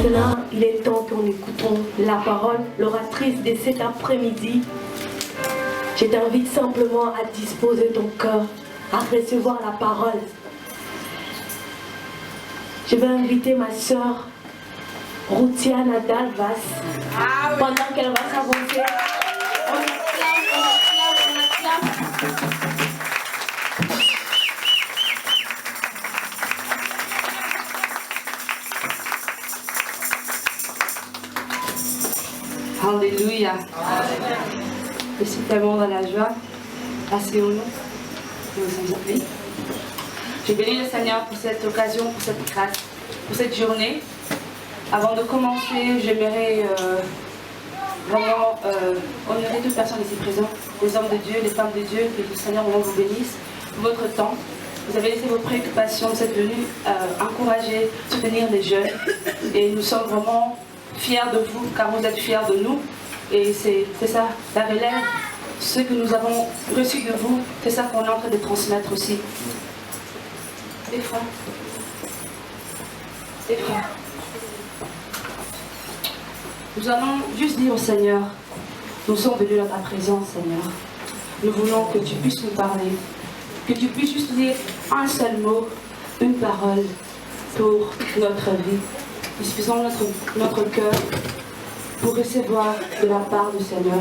Maintenant, il est temps qu'on écoutons la parole, l'oratrice de cet après-midi. Je t'invite simplement à disposer ton cœur, à recevoir la parole. Je vais inviter ma sœur, Routiana Dalvas, pendant qu'elle va s'avancer. On acclame. Alléluia. Je suis tellement dans la joie. Asseyons-nous. Nous sommes appelés. Je bénis le Seigneur pour cette occasion, pour cette grâce, pour cette journée. Avant de commencer, j'aimerais vraiment honorer toute personne ici présente, les hommes de Dieu, les femmes de Dieu, que le Seigneur vous bénisse pour votre temps. Vous avez laissé vos préoccupations, vous êtes venus encourager, soutenir les jeunes. Et nous sommes vraiment fiers de vous, car vous êtes fiers de nous. Et c'est ça, la relève, ce que nous avons reçu de vous, c'est ça qu'on est en train de transmettre aussi. Les frères. Les frères. Nous allons juste dire au Seigneur, nous sommes venus à ta présence, Seigneur. Nous voulons que tu puisses nous parler, que tu puisses juste dire un seul mot, une parole pour notre vie. Disposons notre cœur pour recevoir de la part du Seigneur.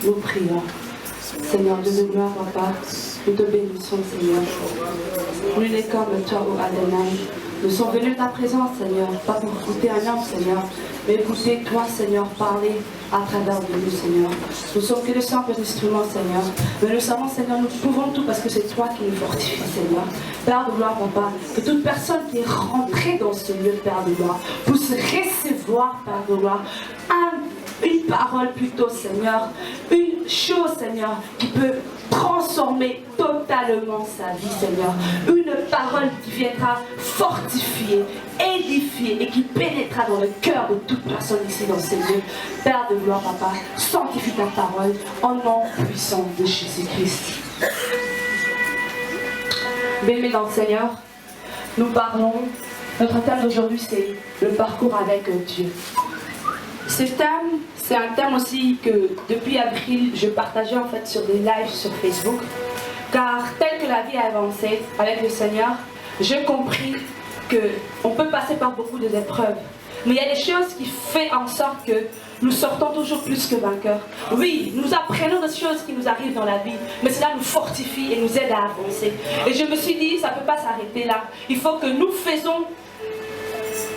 Nous prions. Seigneur, Dieu de gloire, Papa, nous te bénissons, Seigneur. Nul n'est comme toi, ô Adonai. Nous sommes venus à ta présence, Seigneur, pas pour écouter un homme, Seigneur, mais écouter toi, Seigneur, parler à travers de nous, Seigneur. Nous sommes que de simples instruments, Seigneur. Mais nous savons, Seigneur, nous pouvons tout parce que c'est toi qui nous fortifie, Seigneur. Père de gloire, Papa, que toute personne qui est rentrée dans ce lieu, Père de gloire, puisse recevoir, Père de gloire, une parole plutôt, Seigneur, une chose, Seigneur, qui peut transformer totalement sa vie, Seigneur. Une parole qui viendra fortifier, édifier et qui pénétrera dans le cœur de toute personne ici dans ces lieux. Père de gloire, Papa, sanctifie ta parole au nom puissant de Jésus-Christ. Bien-aimés dans le Seigneur, nous parlons, notre thème d'aujourd'hui c'est le parcours avec Dieu. Ce thème, c'est un thème aussi que depuis avril, je partageais en fait sur des lives sur Facebook. Car tel que la vie a avancé avec le Seigneur, j'ai compris qu'on peut passer par beaucoup d'épreuves. Mais il y a des choses qui font en sorte que nous sortons toujours plus que vainqueurs. Oui, nous apprenons des choses qui nous arrivent dans la vie, mais cela nous fortifie et nous aide à avancer. Et je me suis dit, ça ne peut pas s'arrêter là. Il faut que nous faisons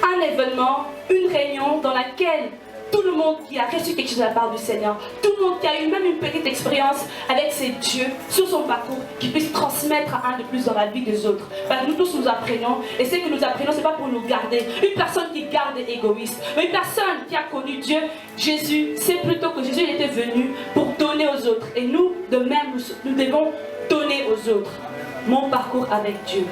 un événement, une réunion dans laquelle tout le monde qui a reçu quelque chose de la part du Seigneur, tout le monde qui a eu même une petite expérience avec ses dieux sur son parcours, qui puisse transmettre un de plus dans la vie des autres. Parce que nous tous nous apprenons, et ce que nous apprenons, ce n'est pas pour nous garder. Une personne qui garde est égoïste. Mais une personne qui a connu Dieu, Jésus, c'est plutôt que Jésus était venu pour donner aux autres. Et nous, de même, nous devons donner aux autres. Mon parcours avec Dieu.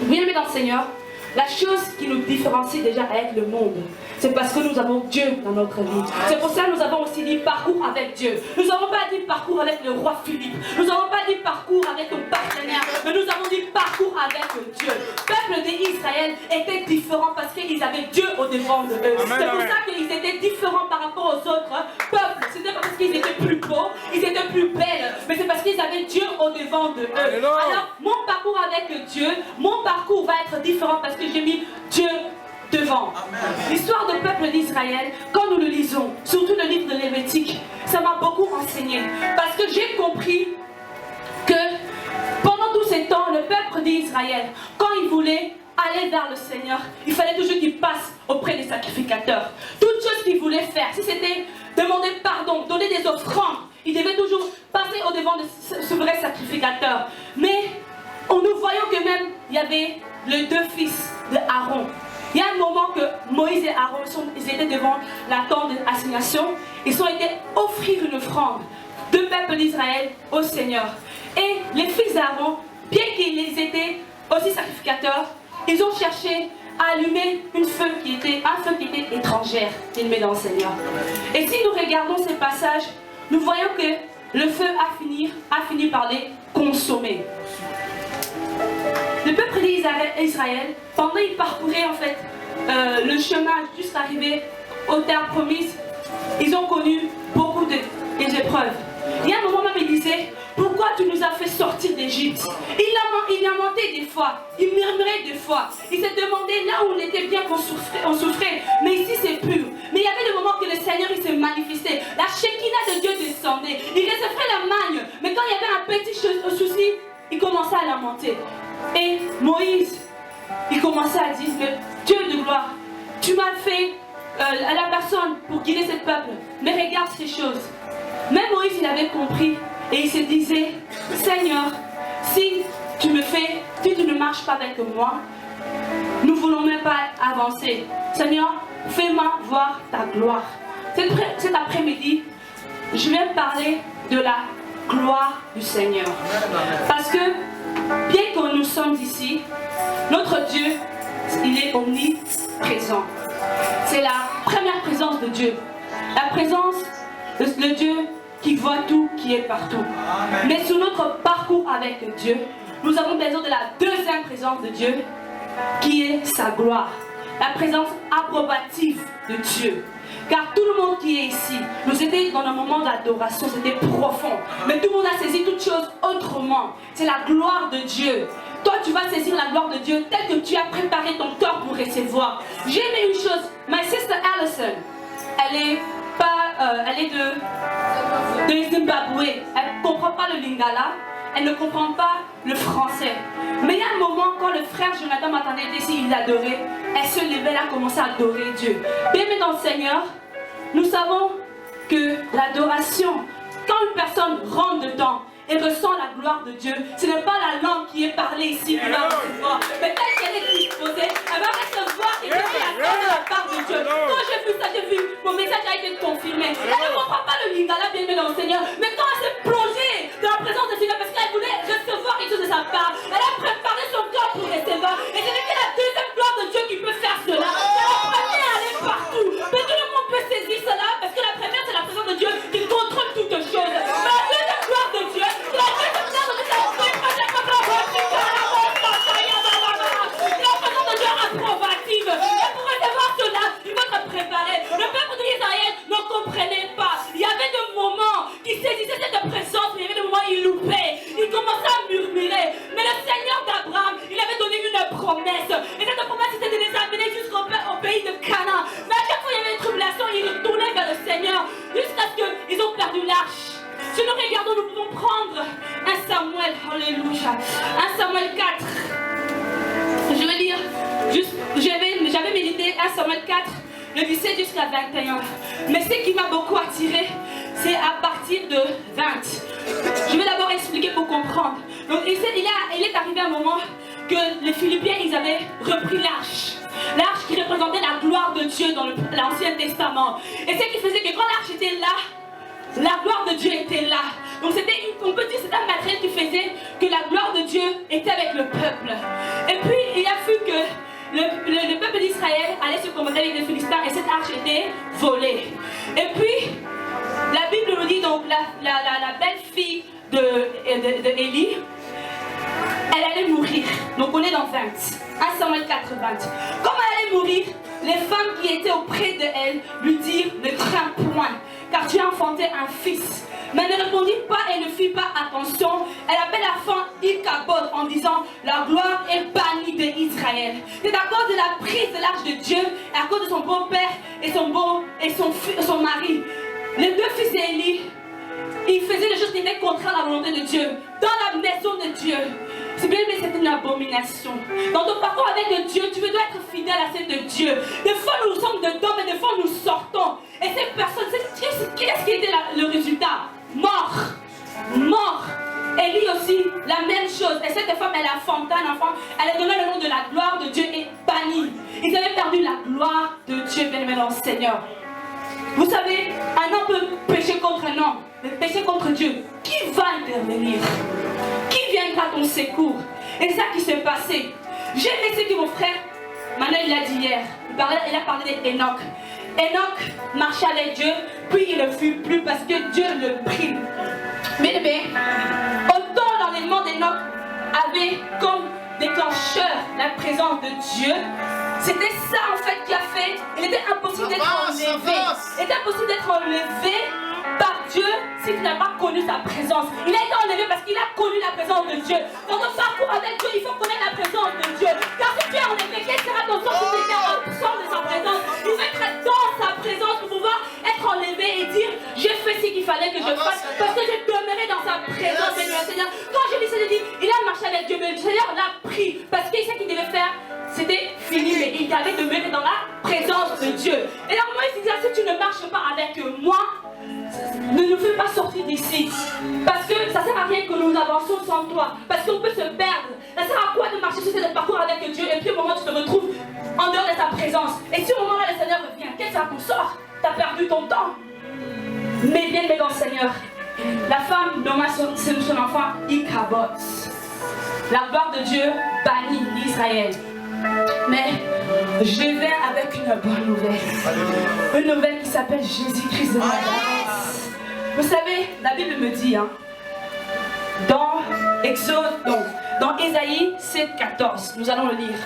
Bien-aimés dans le Seigneur, la chose qui nous différencie déjà avec le monde, c'est parce que nous avons Dieu dans notre vie. C'est pour ça que nous avons aussi dit parcours avec Dieu. Nous n'avons pas dit parcours avec le roi Philippe. Nous n'avons pas dit parcours avec un partenaire. Mais nous avons dit parcours avec Dieu. Le peuple d'Israël était différent parce qu'ils avaient Dieu au devant de eux. C'est pour ça qu'ils étaient différents par rapport aux autres peuples. Ce n'était pas parce qu'ils étaient plus beaux, ils étaient plus belles, mais c'est parce qu'ils avaient Dieu au devant de eux. Alors, mon parcours avec Dieu, mon parcours va être différent parce que j'ai mis Dieu devant. L'histoire du peuple d'Israël, quand nous le lisons, surtout le livre de Lévitique, ça m'a beaucoup enseigné. Parce que j'ai compris que pendant tous ces temps, le peuple d'Israël, quand il voulait aller vers le Seigneur, il fallait toujours qu'il passe auprès des sacrificateurs. Toute chose qu'il voulait faire, si c'était demander pardon, donner des offrandes, il devait toujours passer au devant de ce vrai sacrificateur. Mais nous voyons que même il y avait les deux fils de Aaron. Il y a un moment que Moïse et Aaron ils étaient devant la tente d'assignation. Ils ont été offrir une offrande de peuple d'Israël au Seigneur. Et les fils d'Aaron, bien qu'ils étaient aussi sacrificateurs, ils ont cherché à allumer un feu qui était étrangère, ennemi dans le Seigneur. Et si nous regardons ces passages, nous voyons que le feu a fini par les consommer. Le peuple d'Israël, pendant qu'il parcourait en fait le chemin jusqu'à arriver aux terres promises, ils ont connu beaucoup d'épreuves. Il y a un moment même, il disait, pourquoi tu nous as fait sortir d'Égypte? Il lamentait des fois, il murmurait des fois, il se demandait là où on était bien qu'on souffrait, mais ici c'est pur. Mais il y avait des moments que le Seigneur il se manifestait, la Shekinah de Dieu descendait, il recevait la manne, mais quand il y avait un petit souci, il commençait à lamenter. Et Moïse, il commençait à dire, mais Dieu de gloire, tu m'as fait à la personne pour guider ce peuple, mais regarde ces choses. Même Moïse, il avait compris et il se disait, Seigneur, si tu ne marches pas avec moi, nous ne voulons même pas avancer. Seigneur, fais-moi voir ta gloire. Cet après-midi, je vais parler de la gloire du Seigneur. Parce que, bien que nous sommes ici, notre Dieu, il est omniprésent. C'est la première présence de Dieu. La présence de Dieu qui voit tout, qui est partout. Amen. Mais sur notre parcours avec Dieu, nous avons besoin de la deuxième présence de Dieu, qui est sa gloire. La présence approbative de Dieu. Car tout le monde qui est ici, nous étions dans un moment d'adoration, c'était profond. Mais tout le monde a saisi toutes choses autrement. C'est la gloire de Dieu. Toi, tu vas saisir la gloire de Dieu telle que tu as préparé ton cœur pour recevoir. J'ai aimé une chose. My sister Allison, elle est de Zimbabwe. Elle ne comprend pas le lingala. Elle ne comprend pas le français. Mais il y a un moment, quand le frère Jonathan m'attendait ici, il adorait. Elle se levait, elle a commencé à adorer Dieu. Bien-aimés dans le Seigneur, nous savons que l'adoration, quand une personne rentre dedans et ressent la gloire de Dieu, ce n'est pas la langue qui est parlée ici qui va recevoir. Mais telle qu'elle est disposée, elle va recevoir et recevoir la gloire de la part de Dieu. Quand j'ai vu ça, j'ai vu, mon message a été confirmé. Elle ne comprend pas le lingala, bien-aimé dans le Seigneur. Mais quand elle s'est plongée dans la présence de Seigneur, parce qu'elle voulait recevoir quelque chose de sa part, elle a préparé son cœur pour recevoir. Et ce n'est que la deuxième gloire de Dieu qui peut faire cela. C'est la première, elle est partout. Mais tout le monde peut saisir cela, parce que la première, c'est la présence de Dieu qui contrôle toutes choses. Mais la deuxième gloire de Dieu, c'est la deuxième gloire de Dieu, c'est la présence de Dieu approbative. Et pour recevoir cela, il faut te préparer. Le peuple d'Israël ne comprenait pas. Il y avait des moments qui saisissaient cette présence, mais il y avait des moments où il loupait. Il commençait à murmurer. Mais le Seigneur d'Abraham, il avait donné une promesse. Et cette promesse, c'était de les amener jusqu'au pays de Canaan. Mais à chaque fois, il y avait une tribulation, ils retournaient vers le Seigneur jusqu'à ce qu'ils ont perdu l'arche. Si nous regardons, nous pouvons prendre 1 Samuel, alléluia, 1 Samuel 4. Je vais lire, j'avais médité 1 Samuel 4, le 17 jusqu'à 21. Mais ce qui m'a beaucoup attiré, c'est à partir de 20. Je vais d'abord expliquer pour comprendre. Donc il est arrivé un moment que les Philippiens, ils avaient repris l'arche. L'arche qui représentait la gloire de Dieu dans l'Ancien Testament. Et ce qui faisait que quand l'arche était là, la gloire de Dieu était là. Donc on peut dire c'était un matériel qui faisait que la gloire de Dieu était avec le peuple. Et puis il a vu que le peuple d'Israël allait se combattre avec les Philistins et cette arche était volée. Et puis la Bible nous dit donc la belle-fille de Élie, elle allait mourir. Donc on est dans 20. 1 Samuel 4, 20. Comme elle allait mourir, les femmes qui étaient auprès d'elle lui dirent, ne crains point, car tu as enfanté un fils. Mais elle ne répondit pas et ne fit pas attention. Elle appelle la femme Ichabod en disant, la gloire est bannie d'Israël. C'est à cause de la prise de l'arche de Dieu, et à cause de son beau-père et son mari. Les deux fils d'Élie, ils faisaient des choses qui étaient contraires à la volonté de Dieu. Dans la maison de Dieu. C'est bien, mais c'est une abomination. Dans ton parcours avec Dieu, tu dois être fidèle à celle de Dieu. Des fois, nous sommes dedans, mais des fois, nous sortons. Et cette personne, qu'est-ce qui était le résultat? Mort. Mort. Élie aussi, la même chose. Et cette femme, elle a enfanté un enfant. Elle a donné le nom de la gloire de Dieu et bannie. Ils avaient perdu la gloire de Dieu, bien aimé dans le Seigneur. Vous savez, un homme peut pécher contre un homme, mais pécher contre Dieu. Qui va intervenir? Qui viendra à ton secours? Et c'est ça qui s'est passé. J'ai aimé ce que mon frère Manuel l'a dit hier. Il a parlé d'Enoch. Enoch marchait avec Dieu, puis il ne fut plus parce que Dieu le prit. Mais autant l'enlèvement d'Enoch avait comme déclencheur la présence de Dieu, C'était ça en fait qui a fait. Il était impossible d'être enlevé. Il était impossible d'être enlevé par Dieu si tu n'as pas connu sa présence. Il a été enlevé parce qu'il a connu la présence de Dieu. Dans ton parcours avec Dieu, il faut connaître la présence de Dieu. Car si tu es enlevé, quel sera ton sort si tu étais absent de sa présence? Il faut être dans sa présence pour pouvoir être enlevé et dire j'ai fait ce qu'il fallait que je fasse parce que j'ai demeuré dans sa présence. Et le Seigneur, quand je lis ça, je dis il a marché avec Dieu, mais le Seigneur l'a pris parce qu'il sait qu'il devait faire. C'était fini, mais il avait demeuré dans la présence de Dieu. Et là, moi, il se dit si tu ne marches pas avec moi, ne nous fais pas sortir d'ici. Parce que ça ne sert à rien que nous avancions sans toi. Parce qu'on peut se perdre. Ça sert à quoi de marcher sur ce parcours avec Dieu et puis au moment où tu te retrouves en dehors de sa présence. Et si au moment là le Seigneur revient, quel sera ton sort? Tu as perdu ton temps. Mais bien dans le Seigneur. La femme nomma son enfant Ichabod. La gloire de Dieu bannit Israël. Mais je viens avec une bonne nouvelle. Une nouvelle qui s'appelle Jésus-Christ de Nazareth. Vous savez, la Bible me dit, dans dans Ésaïe 7,14, nous allons le lire.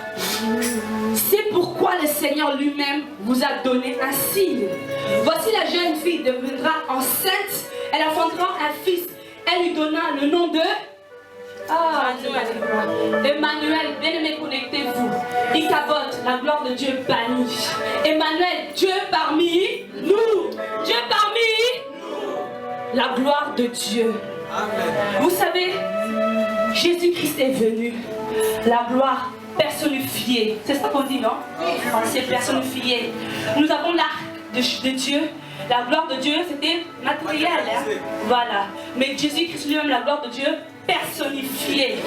C'est pourquoi le Seigneur lui-même vous a donné un signe. Voici la jeune fille deviendra enceinte, elle enfantera un fils. Elle lui donna le nom de... Emmanuel, bien-aimé, connectez-vous. Ichabod, la gloire de Dieu bannie. Emmanuel, Dieu parmi nous. Dieu parmi nous. La gloire de Dieu. Amen. Vous savez, Jésus-Christ est venu. La gloire personnifiée. C'est ça qu'on dit, non? C'est personnifié. Nous avons l'arc de Dieu. La gloire de Dieu, c'était matériel. Hein? Voilà. Mais Jésus-Christ lui-même, la gloire de Dieu, personnifiée.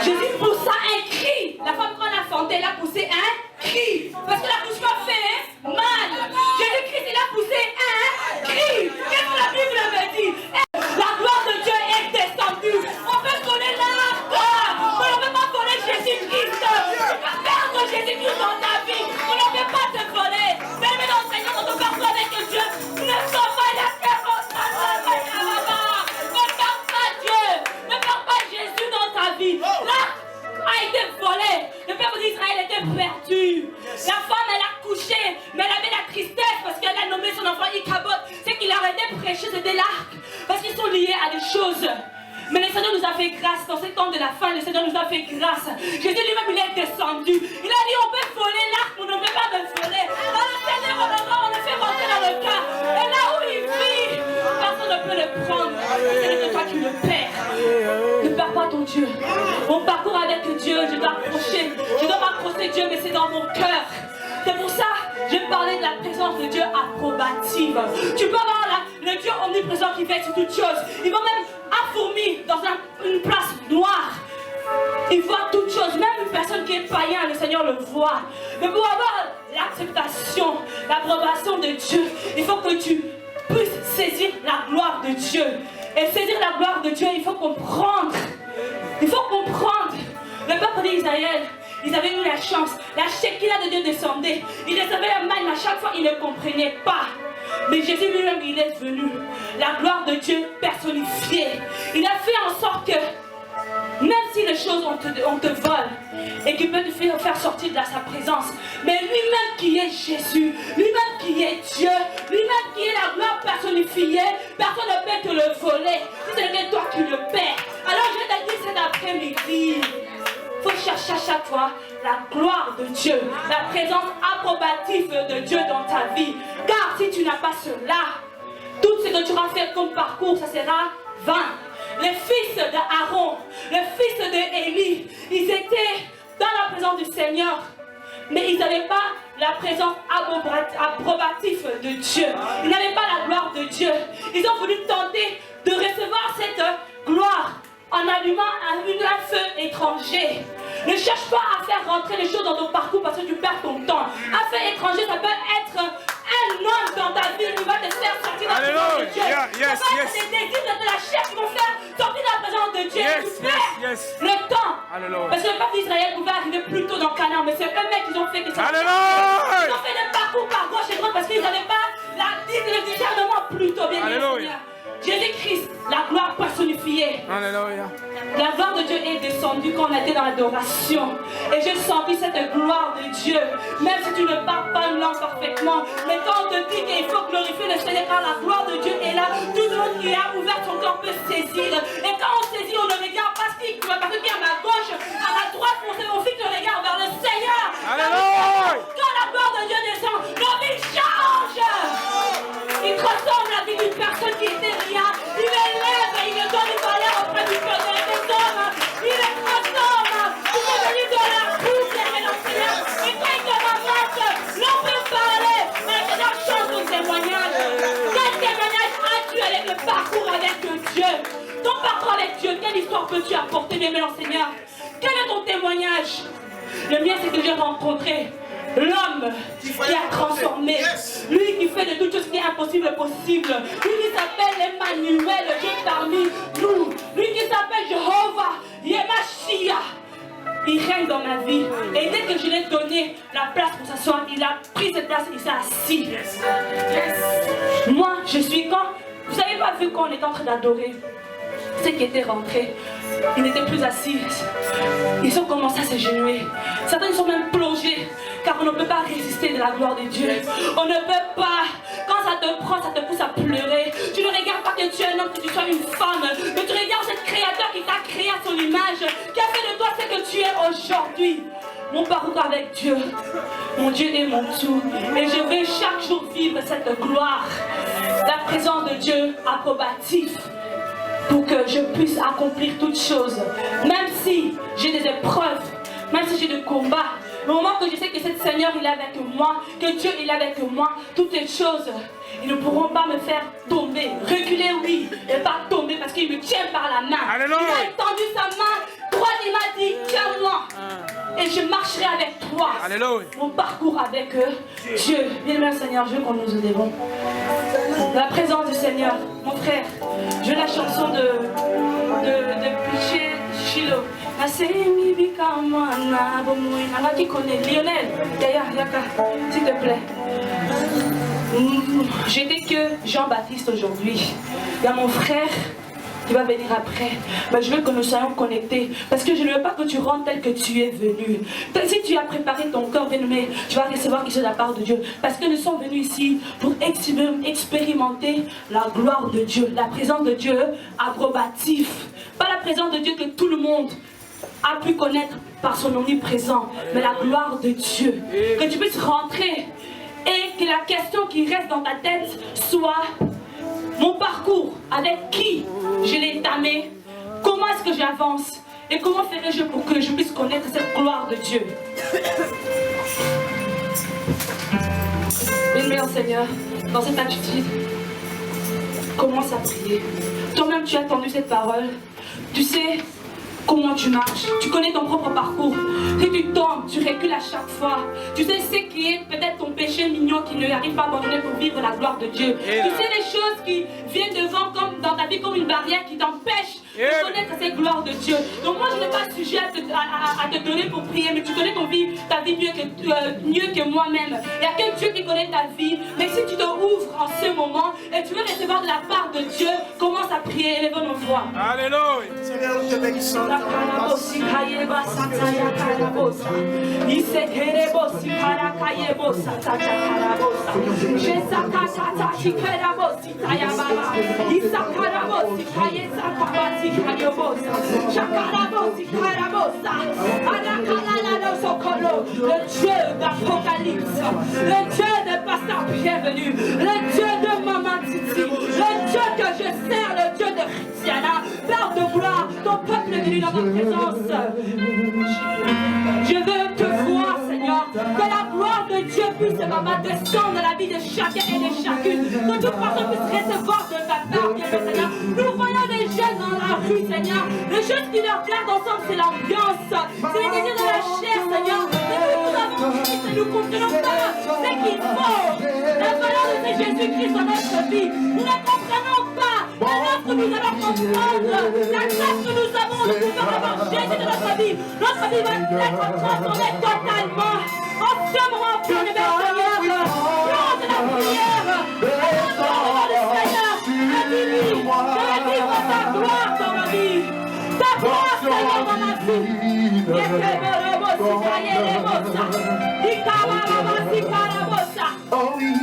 Jésus poussa un cri. La femme quand elle a fanté, elle a poussé un cri. Parce que la bouche m'a fait mal. Jésus-Christ, il a poussé un cri. Qu'est-ce que la Bible me dit? La gloire de Dieu est descendue. On peut connaître l'arc, mais on ne peut pas connaître Jésus-Christ. Tu peux perdre Jésus-Christ dans ta vie. On ne peut pas te voler. Mais dans le Seigneur, dans ton parcours avec Dieu, ne sois pas la terre. L'arc a été volé. Le peuple d'Israël était perdu. La femme, elle a couché, mais elle avait la tristesse parce qu'elle a nommé son enfant Ichabod. C'est qu'il arrêtait de prêcher, c'était l'arc. Parce qu'ils sont liés à des choses. Mais le Seigneur nous a fait grâce. Dans ce temps de la fin, le Seigneur nous a fait grâce. Jésus lui-même, il est descendu. Il a dit, on peut voler l'arc, mais on ne peut pas me voler. Dans le Seigneur, on le fait rentrer dans le cas. Et là où il vit, personne ne peut le prendre. C'est toi qui le perds. Ne perds pas ton Dieu. Mon parcours avec Dieu, je dois approcher. Je dois m'approcher Dieu, mais c'est dans mon cœur. C'est pour ça que je parlais de la présence de Dieu approbative. Tu peux avoir le Dieu omniprésent qui fait sur toutes choses. Il va même affourmi dans une place noire. Il voit toutes choses. Même une personne qui est païen, le Seigneur le voit. Mais pour avoir l'acceptation, l'approbation de Dieu, il faut que tu puisses saisir la gloire de Dieu. Et saisir la gloire de Dieu, il faut comprendre. Il faut comprendre. Le peuple d'Israël, ils avaient eu la chance. La Shekinah de Dieu descendait. Ils recevaient la manne, mais à chaque fois, ils ne comprenaient pas. Mais Jésus lui-même, il est venu. La gloire de Dieu personnifiée. Il a fait en sorte que, même si les choses on te vole et qu'il peut te faire sortir de sa présence, mais lui-même qui est Jésus, lui-même qui est Dieu, lui-même qui est la gloire personnifiée, personne ne peut te le voler. Si ce n'est toi qui le perds. Alors je te dis cet après-midi, il faut chercher à chaque fois la gloire de Dieu, la présence approbative de Dieu dans ta vie. Car si tu n'as pas cela, tout ce que tu auras fait comme parcours, ça sera vain. Les fils d'Aaron, les fils d'Élie, ils étaient dans la présence du Seigneur, mais ils n'avaient pas la présence approbative de Dieu. Ils n'avaient pas la gloire de Dieu. Ils ont voulu tenter de recevoir cette gloire en allumant un feu étranger. Ne cherche pas à faire rentrer les choses dans ton parcours parce que tu perds ton temps. Un feu étranger, ça peut être un homme dans ta vie qui va te faire sortir de la présence de Dieu. Ça peut être des désirs de la chair qui vont faire sortir de la présence de Dieu. Tu perds le temps. Alléluia. Parce que le peuple d'Israël pouvait arriver plus tôt dans Canaan, mais c'est eux-mêmes qui ont fait que ça. Ils ont fait des parcours par gauche et droite parce qu'ils n'avaient pas le discernement plus tôt. Bien, Jésus-Christ, la gloire personnifiée. Alléluia. La gloire de Dieu est descendue quand on était dans l'adoration. Et j'ai senti cette gloire de Dieu. Même si tu ne parles pas une langue parfaitement. Mais quand on te dit qu'il faut glorifier le Seigneur, car la gloire de Dieu est là, tout le monde qui a ouvert son corps peut saisir. Et quand on saisit, on ne regarde pas ce qui est à ma gauche, à ma droite, on fixe le regard vers le Seigneur. Alléluia. Quand la gloire de Dieu descend, nos vies changent. Il transforme la vie d'une personne qui était rien. Il élève et il me donne une valeur auprès du cœur des hommes. Il les transforme. Il est venu de la pousse et le Seigneur. Et quand il te ramasse, l'on peut parler. Mais le Seigneur change ton témoignage. Quel témoignage as-tu avec le parcours avec Dieu? Ton parcours avec Dieu, quelle histoire peux-tu apporter, bien le Seigneur? Quel est ton témoignage? Le mien, c'est que j'ai rencontré l'homme qui a transformé, lui qui fait de toutes choses qui est impossible possible, lui qui s'appelle Emmanuel, Dieu parmi nous, lui qui s'appelle Jéhovah, Yemashia. Il règne dans ma vie. Et dès que je lui ai donné la place pour s'asseoir, il a pris cette place et il s'est assis. Moi, je suis quand, vous n'avez pas vu quand on était en train d'adorer, ceux qui étaient rentrés, ils n'étaient plus assis. Ils ont commencé à s'agenouiller. Certains sont même plongés, car on ne peut pas résister de la gloire de Dieu. On ne peut pas. Quand ça te prend, ça te pousse à pleurer. Tu ne regardes pas que tu es un homme, que tu sois une femme, mais tu regardes ce créateur qui t'a créé à son image, qui a fait de toi ce que tu es aujourd'hui. Mon parcours avec Dieu, mon Dieu est mon tout. Et je vais chaque jour vivre cette gloire. La présence de Dieu approbative, pour que je puisse accomplir toutes choses. Même si j'ai des épreuves, même si j'ai des combats, au moment que je sais que ce Seigneur il est avec moi, que Dieu il est avec moi, toutes les choses, ils ne pourront pas me faire tomber. Reculer oui, et pas tomber parce qu'il me tient par la main. Alléluia. Il a étendu sa main droite, il m'a dit tiens-moi. Et je marcherai avec toi. Alléluia. Mon parcours avec Dieu. Bien-aimé Seigneur, je veux qu'on nous élève. La présence du Seigneur, mon frère, je veux la chanson de Piché Chilo. Qui connaît Lionel, Yaka, s'il te plaît. J'étais que Jean-Baptiste aujourd'hui. Il y a mon frère qui va venir après. Mais je veux que nous soyons connectés. Parce que je ne veux pas que tu rentres tel que tu es venu. Si tu as préparé ton corps, bien-aimé, tu vas recevoir quelque chose de la part de Dieu. Parce que nous sommes venus ici pour expérimenter la gloire de Dieu. La présence de Dieu approbative. Pas la présence de Dieu que tout le monde a pu connaître par son omniprésent. Mais la gloire de Dieu. Que tu puisses rentrer et que la question qui reste dans ta tête soit: mon parcours, avec qui je l'ai entamé, comment est-ce que j'avance et comment ferai-je pour que je puisse connaître cette gloire de Dieu. Bien-aimé Seigneur, dans cette attitude, commence à prier. Toi-même tu as entendu cette parole, tu sais comment tu marches, tu connais ton propre parcours. Si tu tombes, tu recules à chaque fois. Tu sais ce qui est peut-être ton péché mignon qui ne arrive pas à abandonner pour vivre la gloire de Dieu. Tu sais les choses qui viennent devant comme dans ta vie comme une barrière qui t'empêche de connaître cette gloire de Dieu. Donc moi je n'ai pas sujet à te donner pour prier, mais tu connais ta vie mieux que moi-même. Il n'y a que Dieu qui connaît ta vie. Mais si tu te ouvres en ce moment et tu veux recevoir de la part de Dieu, commence à prier, élève nos voix. Alléluia. Seigneur, nous te bénissons. Le Dieu d'Apocalypse, le Dieu de Pasteur Bienvenu, le Dieu de Maman Titi, le Dieu que je sers, le Dieu de Christiana, Père de gloire, ton peuple est venu dans ta présence. Je veux te voir, Seigneur, que la gloire de Dieu puisse, maman, descendre dans la vie de chacun et de chacune, que toute personne puisse recevoir de ta part, bien Seigneur. Nous voyons des jeunes dans la rue, Seigneur. Les choses qui leur gardent ensemble, c'est l'ambiance, c'est les désirs de la chair, Seigneur. Mais nous avons Christ et nous ne comprenons pas ce qu'il faut. La valeur de Jésus-Christ dans notre vie, nous ne comprenons pas. Alors que nous allons comprendre la grâce que nous avons de pouvoir avoir Jésus dans notre vie va être transformée totalement. En ce moment, bien aimé Seigneur, lors de la prière, allons devant le Seigneur, dis-lui, Seigneur, dans ma vie. Oh oui,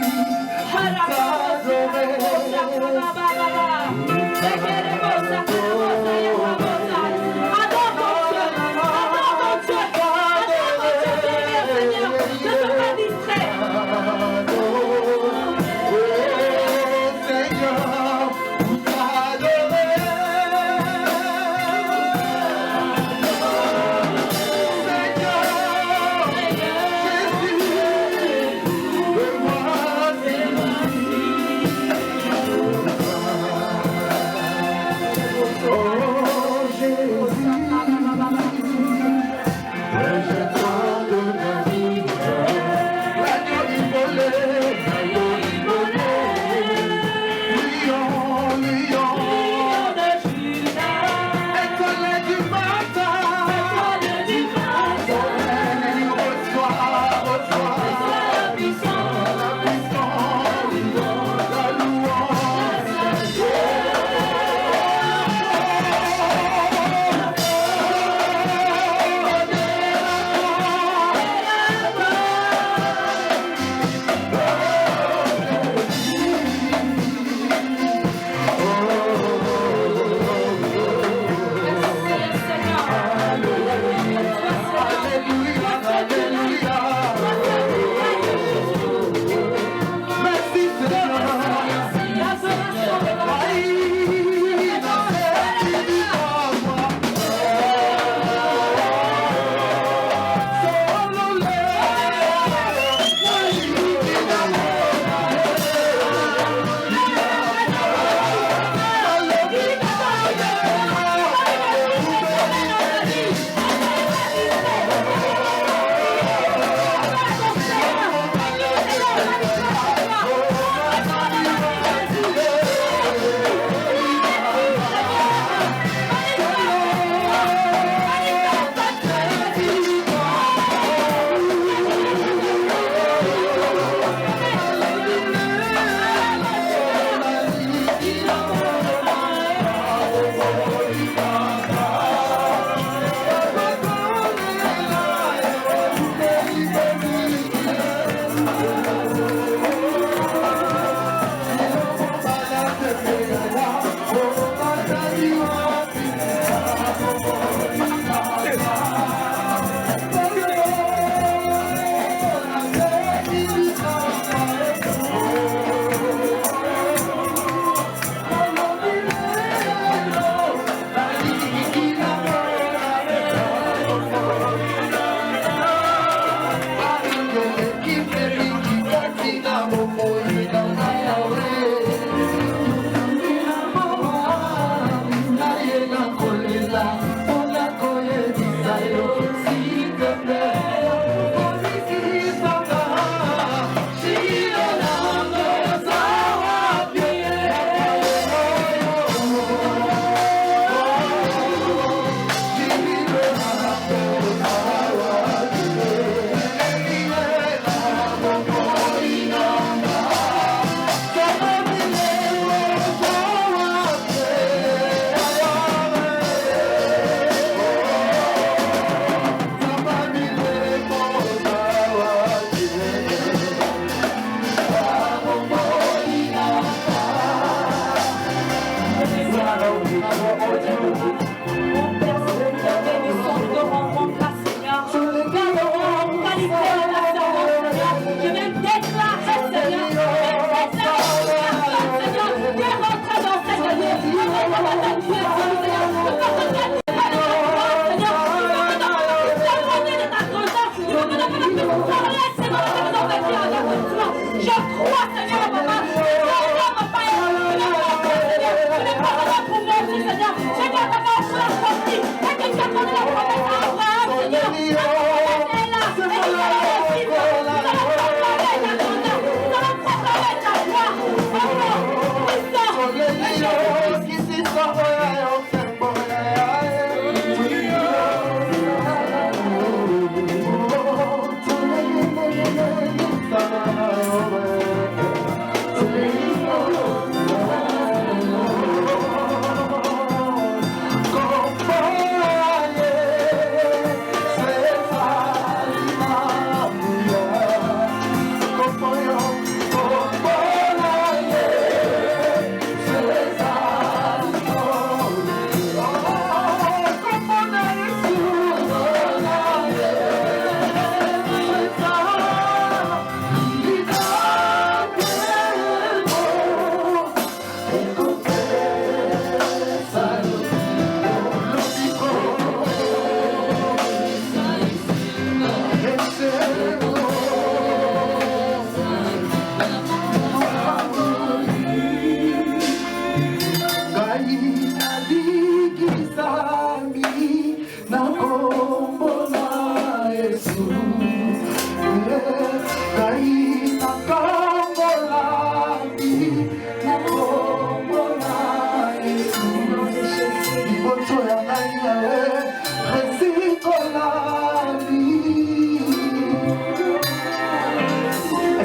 Est-ce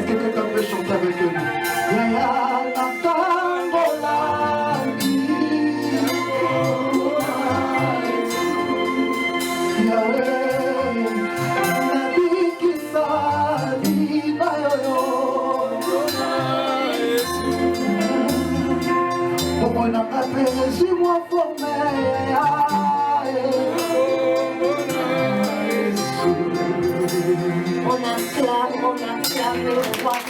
que quelqu'un peut chanter avec nous? On acclame le roi